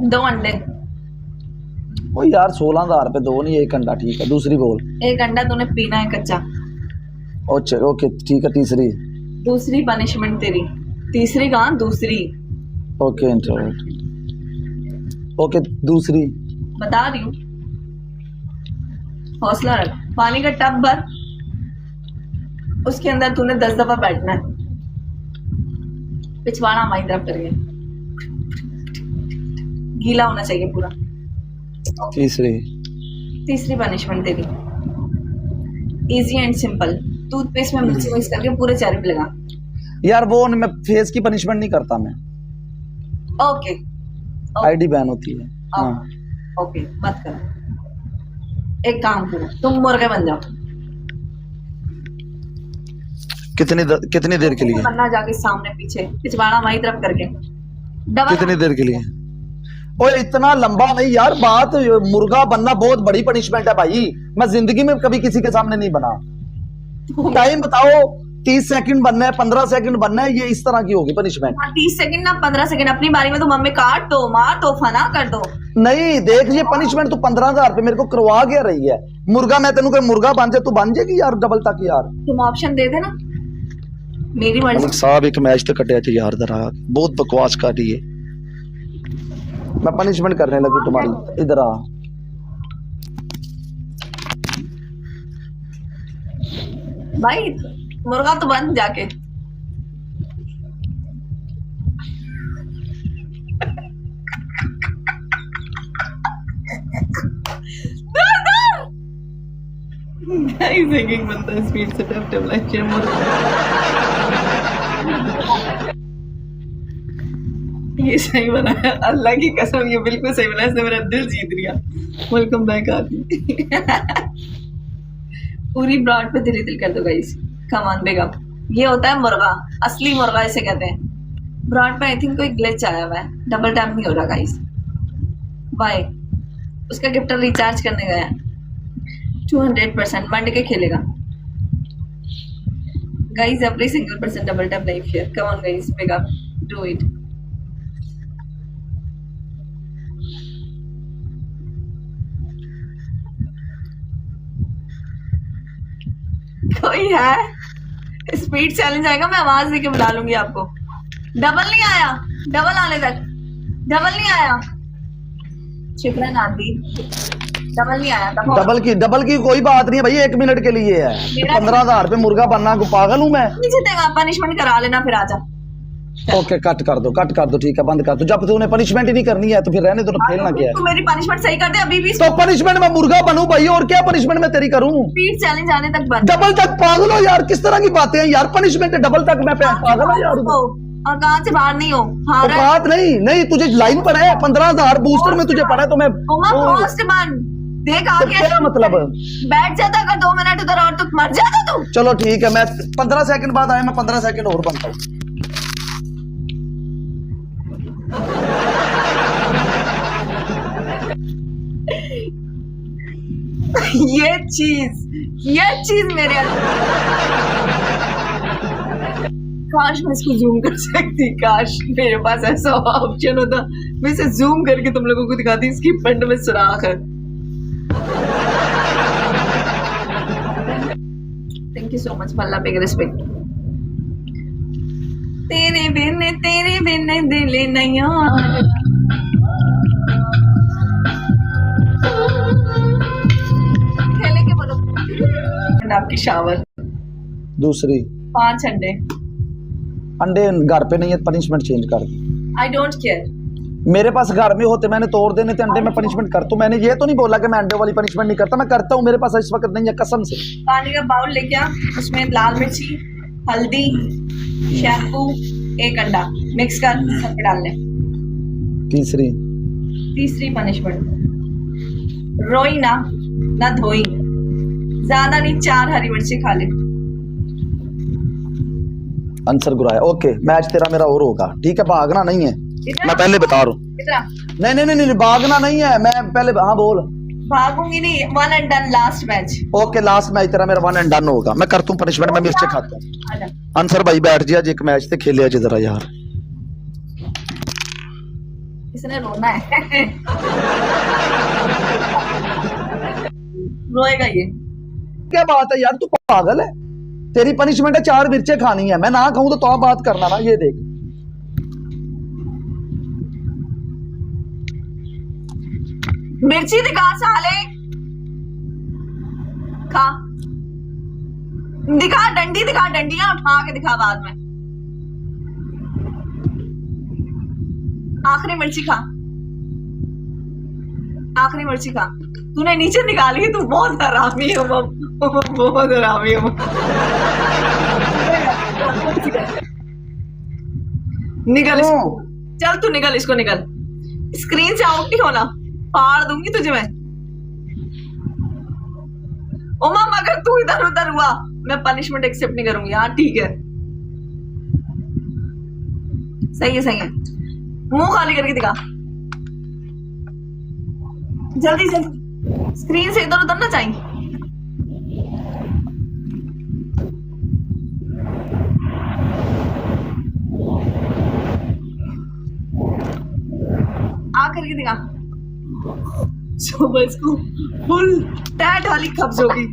2 अंडे। ओ यार 16,000 पे 2 नहीं, 1 अंडा ठीक है। दूसरी बोल। 1 अंडा तूने पीना है कच्चा। ओके ठीक है। तीसरी। दूसरी पनिशमेंट तेरी। तीसरी कहाँ, दूसरी। ओके ओके दूसरी। बता रही हूँ, हौसला रख। पानी का टब भर, उसके अंदर तूने 10 दफा बैठना है, पिछवाड़ा हमारी तरफ करके, गीला होना चाहिए पूरा। तीसरी पनिशमेंट तेरी इजी एंड सिंपल। टूथपेस्ट में मिक्स करके पूरे चेहरे पे लगा। यार वो मैं फेस की पनिशमेंट नहीं करता मैं। ओके आईडी बैन होती है। हाँ। ओके मत कर। एक काम करो, तुम मुर्गे बन जाओ। कितनी देर के लिए? बनना जाके सामने पीछे, पिछवाड़ा हमारी तरफ करके। डबल। कितनी देर के लिए? ओए इतना लंबा नहीं यार बात। मुर्गा बनना बहुत बड़ी पनिशमेंट है भाई। मैं जिंदगी में कभी किसी के सामने नहीं बना। टाइम बताओ। 30 सेकंड बनना है, 15 सेकंड बनना है, ये इस तरह की होगी पनिशमेंट। 30 सेकंड ना 15 सेकंड, अपनी बारी में तो मम्मी काट दो, मार दो, फना कर दो। नहीं देख, ये पनिशमेंट तो 15,000 पे मेरे को करवा क्या रही है। मुर्गा मैं तेन कोई मुर्गा बन जाए, तू बन जाएगी यार डबल तक यार। तुम ऑप्शन दे देना, मेरी मर्जी। साहब एक मैच तो कटिया चाहिए यार, दरा बहुत बकवास कर रही है। मैं पनिशमेंट करने लगी तुम्हारी। इधर आ। भाई मुर्गा तो बन जाके। सिंगिंग बनता है स्पीड से टप टप लाइक ये सही बना है, अल्लाह की कसम ये बिल्कुल सही बना है। इसने मेरा दिल जीत लिया। वेलकम बैक आदमी। पूरी ब्रॉड पे धीरे कर दो guys. Come on big up. ये होता है मुर्गा, असली मुर्गा इसे कहते हैं। ब्रॉड पे आई थिंक कोई ग्लिच आया हुआ है, डबल टैप नहीं हो रहा गाइस। बाय। उसका गिफ्टर रिचार्ज करने गया 200% मंड के खेलेगा guys. Every single person double tap life here. Come on guys, big up, do it. कोई है? स्पीड चैलेंज आएगा, मैं आवाज देके बुला लूंगी आपको। डबल नहीं आया, डबल आने तक। डबल नहीं आया, शुक्र आदि। डबल नहीं आया। डबल की कोई बात नहीं है भाई, 1 मिनट के लिए है। 15,000 पे मुर्गा बनना को पागल हूँ मैं। नीचे देगा, पनिशमेंट करा लेना फिर आजा। ओके कट कर दो ठीक है, बंद कर दो। जब तूने पनिशमेंट ही नहीं करनी है तो फिर रहने दो, खेलना क्या है। तू मेरी पनिशमेंट सही कर दे अभी भी। तो पनिशमेंट में मुर्गा बनूं भाई, और क्या पनिशमेंट मैं तेरी करूं? स्पीड चैलेंज आने तक बंद। डबल तक पागल हो यार, किस तरह की बातें हैं यार। पनिशमेंट डबल तक मैं पागल हूं यार। और कहाँ से बाहर नहीं हो? हाँ बात नहीं तुझे लाइन पर है 15,000 बूस्टर में तुझे पड़ा है तो मैं देख तो क्या मतलब? बैठ जाता अगर 2 मिनट उधर और, तो मर जाता तू। चलो ठीक है, मैं 15 सेकंड बाद आया, मैं 15 सेकंड और बनता हूँ। ये चीज मेरे काश मैं इसको जूम कर सकती। काश मेरे पास ऐसा ऑप्शन होता, मैं इसे जूम करके तुम लोगों को दिखाती। इसकी पंड में सुराख है। थैंक यू सो मच फल्ला, बिग रिस्पेक्ट। तेरे बिन दिल नहीं खेले के बोलो। आपकी शावर। दूसरी 5 अंडे घर पे नहीं है, पनिशमेंट चेंज कर। I don't care. मेरे पास घर में होते, मैंने तोड़ देने थे अंडे में पनिशमेंट कर। तो मैंने ये तो नहीं बोला कि मैं अंडे वाली पनिशमेंट नहीं करता, मैं करता हूँ। मेरे पास इस वक्त नहीं है कसम से। पानी का बाउल लेके आ, उसमें लाल मिर्ची, हल्दी, शैम्पू, 1 अंडा मिक्स कर, सब पे डाल ले। तीसरी पनिशमेंट, रोई ना धोई। ज्यादा नहीं, 4 हरी मिर्ची खा ले। आंसर गुराया। ओके मैच तेरा मेरा और होगा, ठीक है। भागना नहीं है, मैं पहले बता रहा हूँ। नहीं भागना नहीं है, मैं पहले। हाँ बोल। भागूंगी नहीं। 1 and done last match. Okay last match तेरा मेरा 1 एंड डन होगा। मैं करता हूँ पनिशमेंट, मैं मिर्चे खाता हूँ। आंसर भाई बैठ जा, एक मैच से खेले जरा यार। इसने रोना है। रोएगा ये। क्या बात है यार, तू पागल है? तेरी पनिशमेंट है 4 मिर्चें खानी है, मैं ना खाऊं तो बात करना ना। ये देख, मिर्ची दिखा साले, खा, दिखा डंडी, दिखा डंडियां उठा के दिखा बाद में। आखिरी मिर्ची खा, आखिरी मिर्ची खा। तूने नीचे निकाली है, तू बहुत हरामी हो, बहुत हरामी हो। निकल इसको, चल तू निकल, इसको निकल, स्क्रीन से आउट नहीं होना, फाड़ दूंगी तुझे मैं। ओमा अगर तू इधर उधर हुआ मैं पनिशमेंट एक्सेप्ट नहीं करूंगी। हाँ ठीक है, सही है, सही है। मुंह खाली करके दिखा, जल्दी जल्दी, स्क्रीन से इधर उधर ना चाहिए। आ करके दिखा। सुबह इसको फुल टैट वाली कब्ज होगी।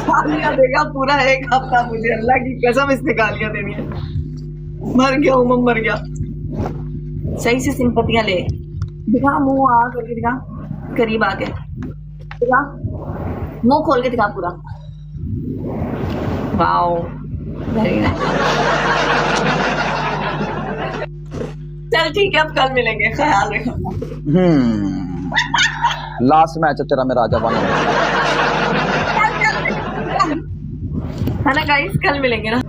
गालियां देगा पूरा 1 हफ्ता मुझे, अल्लाह की कसम इसने गालियां देनी है। मर गया उमम, मर गया। सही से सिंपतियां ले, दिखा मुंह आ करके दिखा, करीब आके दिखा, मुंह खोल के दिखा पूरा। Wow very nice. चल ठीक है, अब कल मिलेंगे, ख्याल रखना। लास्ट मैच है तेरा, मैं राजा बना। है ना गाइस, कल मिलेंगे ना।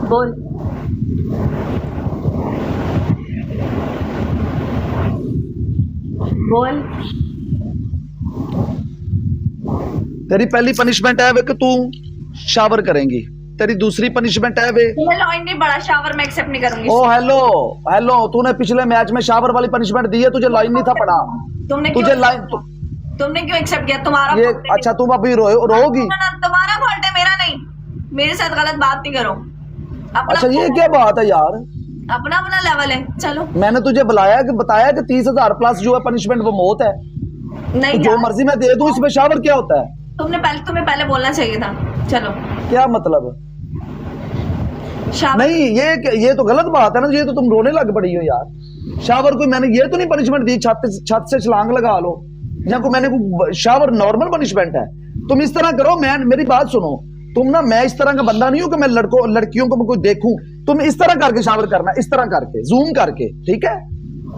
बोल, बोल। तेरी पहली पनिशमेंट है वे कि तू शावर करेंगी, तेरी दूसरी पनिशमेंट है वे। तुम्हें लॉइन नहीं बड़ा, शावर मैं एक्सेप्ट नहीं करूंगी। ओ हेलो हेलो, तूने पिछले मैच में शावर वाली पनिशमेंट दी है, तुझे लाइन नहीं था पड़ा। तुझे लाइन तुमने क्यों एक्सेप्ट किया? तुम्हारा ये अच्छा, तुम अभी रोगी? तुम्हारा फॉल्ट है, मेरा नहीं। मेरे साथ गलत बात नहीं करो। अच्छा ये क्या बात है यार, अपना अपना लेवल है। चलो, मैंने तुझे बुलाया कि बताया कि 30,000 प्लस जो है पनिशमेंट वो मौत है। नहीं तो जो मर्जी मैं दे दूं, इसमें शावर क्या होता है? तुम्हें पहले बोलना चाहिए था। चलो, क्या मतलब? नहीं ये तो गलत बात है ना, ये तो तुम रोने लग पड़ी हो यार। शावर कोई मैंने ये तो नहीं पनिशमेंट दी छत से छलांग लगा लो, या कोई मैंने कोई शावर नॉर्मल पनिशमेंट है। तुम इस तरह करो, मेरी बात सुनो, तुम ना, मैं इस तरह का बंदा नहीं हूं कि मैं लड़कियों को कोई देखूं। तुम इस तरह करके शावर करना, इस तरह करके जूम करके, ठीक है?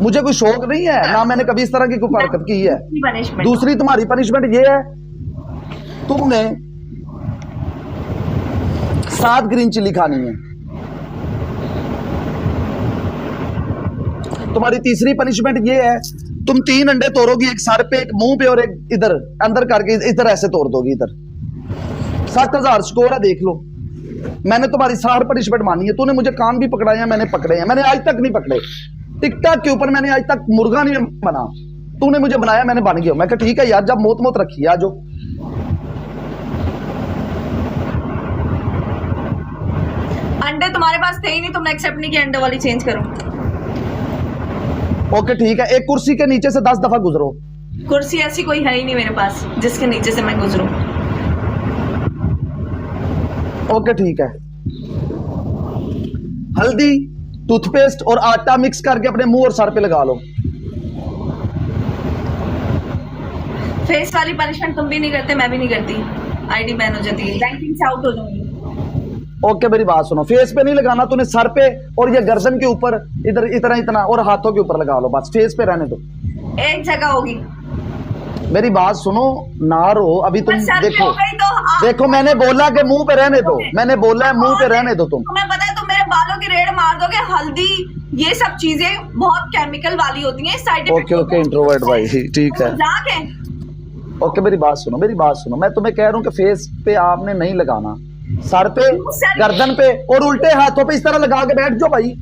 मुझे कोई शौक नहीं है ना, मैंने कभी इस तरह की कोई हरकत की है। दूसरी तुम्हारी पनिशमेंट ये है, तुमने 7 ग्रीन चिली खानी है। तुम्हारी तीसरी पनिशमेंट ये है, तुम 3 अंडे तोड़ोगी, एक सर पे, एक मुंह पे और एक इधर अंदर करके इधर ऐसे तोड़ दोगी। इधर 60,000 स्कोर है, देख लो। मैंने तुम्हारी सारी पनिशमेंट मानी है। तूने मुझे कान भी पकड़ाए हैं, मैंने पकड़े हैं, मैंने आज तक नहीं पकड़े। टिकटॉक के ऊपर मैंने आज तक मुर्गा नहीं बना, तूने मुझे बनाया, मैंने बन गया। मैं कहा ठीक है यार, जब मौत रखी है, जो अंडे तुम्हारे पास थे ही नहीं, तुमने एक्सेप्ट नहीं किया, अंडे वाली चेंज करो। ओके ठीक है, एक कुर्सी के नीचे से 10 दफा गुजरो। कुर्सी ऐसी कोई है ही नहीं मेरे पास जिसके नीचे से मैं गुजरूं। ओके ठीक है। हल्दी, टूथपेस्ट और आटा मिक्स करके अपने मुंह और सर पे लगा लो। फेस वाली पनिशमेंट तुम भी नहीं करते, मैं भी नहीं करती, आईडी बैन हो जाती है, रैंकिंग से आउट हो जाऊंगी। ओके मेरी बात सुनो, फेस पे नहीं लगाना, तूने सर पे और ये गर्दन के ऊपर इधर इतना इतना और हाथों के ऊपर लगा लो, बस फेस पे रहने दो। एक जगह होगी। मेरी बात सुनो, ना रो अभी तुम। देखो तो देखो, मैंने बोला कि मुंह पे रहने दो, मैंने बोला है मुंह पे रहने दो। तुम्हें पता है, तुम मेरे बालों की रेड मार दोगे। हल्दी, ये सब चीजें बहुत केमिकल वाली होती हैं, साइड इफेक्ट। ओके इंट्रोवर्ट भाई, ठीक है। ओके मेरी बात सुनो, मेरी बात सुनो, मैं तुम्हें कह रहा हूँ कि फेस पे आपने नहीं लगाना, सर पे, गर्दन पे और उल्टे हाथों पे इस तरह लगा के बैठ जाओ भाई।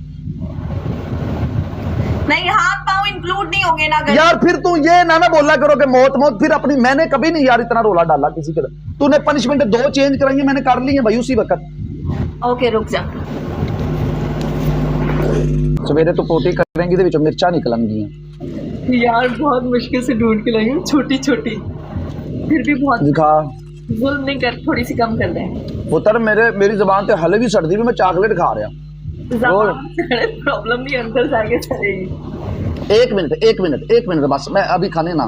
नहीं, हाथ पांव इंक्लूड नहीं होंगे ना यार। फिर तू ये ना बोला करो कि मौत मौत, फिर अपनी, मैंने कभी नहीं यार इतना रोला डाला किसी के। तूने पनिशमेंट 2 चेंज कराई है, मैंने कर ली है भाई उसी वक्त। ओके रुक जा। सवेरे तो पोटी करेंगी तो विचों मिर्चा निकलंगी। यार बहुत मुश्किल से ढूंढ के लाई हूँ, छोटी छोटी, फिर भी बहुत दिखा जुल्म नहीं कर, थोड़ी सी कम कर दें। पुत्र मेरी जुबान ते हले भी सर्दी में मैं चॉकलेट खा रहा। प्रॉब्लम नहीं, अंदर जाके चलेगी। एक मिनट बस, मैं अभी खाने ना।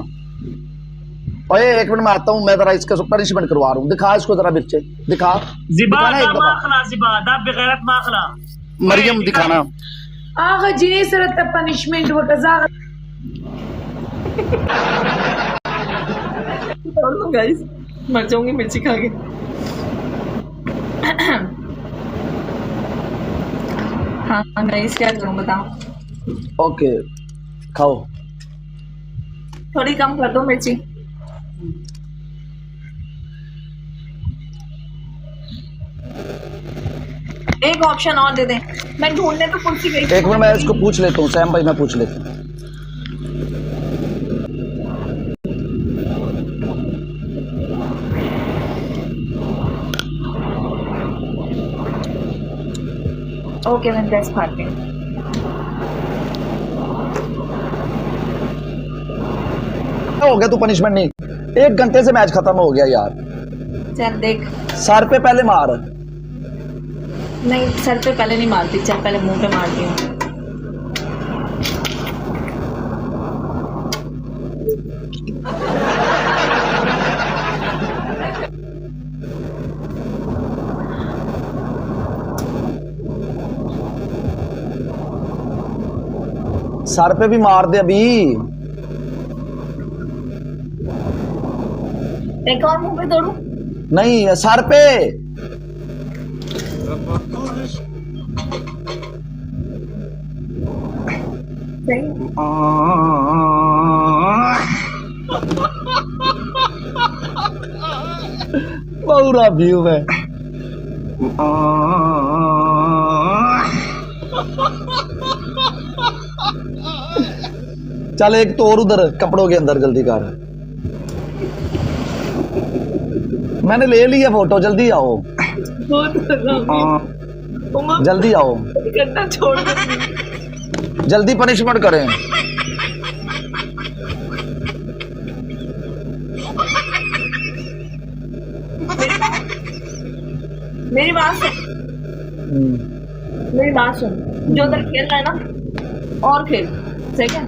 ओए एक मिनट में आता हूँ, मैं जरा इसका पनिशमेंट करवा रहा हूँ। दिखा इसको जरा मिर्चे दिखा। दिखाना एक दफा। मरियम दिखाना। आगा जिन्हें सरत पनिशमेंट वो कजा गाइस मर जाऊंगी मिर्ची खा के। हाँ गाइस क्या करूं बताओ। ओके खाओ। थोड़ी कम कर दो मिर्ची। एक ऑप्शन और दे दें, मैं ढूंढने तो कुर्सी गई। एक मिनट मैं इसको पूछ लेता हूँ, सैम भाई मैं पूछ लेता हूँ। ओके मैं ड्रेस फाड़ती हूँ। हो गया तू पनिशमेंट नहीं, 1 घंटे से मैच खत्म हो गया यार। चल देख, सर पे पहले मार। नहीं सर पे पहले नहीं मारती, चल पहले मुंह पे मारती हूँ। सर पे भी मार दे अभी। एक और मुंह पे तोड़ू? नहीं सर पे। सही पूरा व्यू है। चल एक तो और उधर कपड़ों के अंदर जल्दी कर। मैंने ले लिया फोटो, जल्दी आओ जल्दी आओ, करना छोड़ दो। जल्दी पनिशमेंट करें। मेरी बात सुन, मेरी बात सुन, जो उधर खेल रहा है ना और खेल, सही है?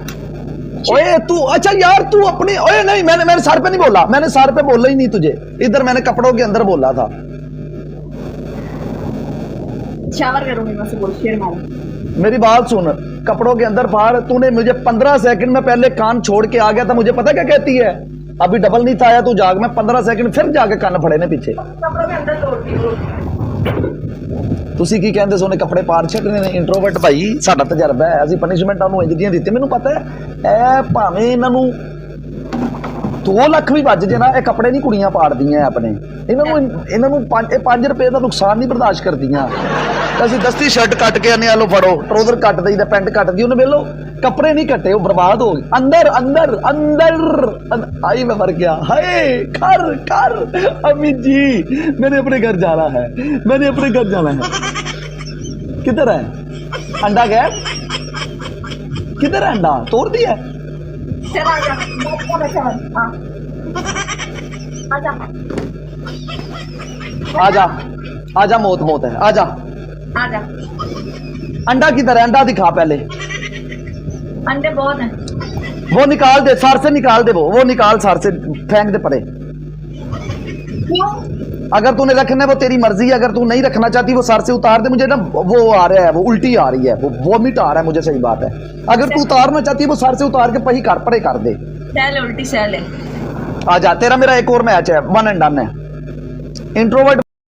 ओए तू अच्छा यार तू अपने, ओए नहीं मैंने सर पे नहीं बोला, मैंने सर पे बोला ही नहीं तुझे, इधर मैंने कपड़ों के अंदर बोला था। शावर करूंगी मैं से बोल, शेर मारूं। मेरी बात सुन, कपड़ों के अंदर फाड़। तूने मुझे 15 सेकंड में पहले कान छोड़ के आ गया था, मुझे पता क्या कहती है, अभी डबल नहीं था आया तू जाग। मैं 15 सेकंड फिर जाके कान फड़े ने पीछे। कपड़ों के अंदर तोड़ती हूं। ਤੁਸੀਂ ਕੀ ਕਹਿੰਦੇ ਸੋਨੇ ਕੱਪੜੇ ਪਾਰ ਛੱਡਣੇ ਨੇ? ਇੰਟਰੋਵਰਟ ਭਾਈ ਸਾਡਾ ਤਜਰਬਾ ਹੈ, ਅਸੀਂ ਪਨਿਸ਼ਮੈਂਟਾਂ ਨੂੰ ਇੰਜ ਦੀਆਂ ਦਿੱਤੇ। ਮੈਨੂੰ ਪਤਾ ਹੈ ਇਹ ਭਾਵੇਂ ਇਹਨਾਂ ਨੂੰ 2 ਲੱਖ ਵੀ ਵੱਜ ਜੇ ਨਾ, ਇਹ ਕੱਪੜੇ ਨਹੀਂ ਕੁੜੀਆਂ ਪਾੜਦੀਆਂ ਆਪਣੇ। ਇਹਨਾਂ ਨੂੰ 5 ਰੁਪਏ ਦਾ ਨੁਕਸਾਨ ਨਹੀਂ ਬਰਦਾਸ਼ਤ ਕਰਦੀਆਂ। ਅਸੀਂ ਦਸਤੀ ਸ਼ਰਟ ਕੱਟ ਕੇ ਆਨੇ, ਆਲੋ ਫੜੋ ਟਰੋਜ਼ਰ ਕੱਟ ਦਈਦਾ, ਪੈਂਟ ਕੱਟ ਦੀ, ਉਹਨੇ ਵੇਲੋ ਕੱਪੜੇ ਨਹੀਂ ਕੱਟੇ, ਉਹ ਬਰਬਾਦ ਹੋ ਗਏ। अंदर अंदर अंदर आई मैं मर गया। हाय कर कर अमित जी, मैंने अपने घर जाना है, मैंने अपने घर जाना है। किधर है अंडा? गया किधर है अंडा? तोड़ दिया। चल आजा, हाँ आजा आजा आजा, मौत मौत है, आजा आजा। अंडा किधर है? अंडा दिखा पहले। अंडे बहुत हैं। वो निकाल दे, सर से निकाल दे, वो निकाल, सर से फेंक दे परे। क्यों? अगर तूने रखना है वो तेरी मर्जी है, अगर तू नहीं रखना चाहती वो सर से उतार दे। मुझे ना वो आ रहा है, वो उल्टी आ रही है, वो वोमिट आ रहा है मुझे, सही बात है। अगर तू उतारना चाहती है वो सर से उतार के पही कर परे कर दे। सहल उल्टी सहल है। आ जा, तेरा मेरा एक और मैच है, 1 and done है। इंट्रोवर्ट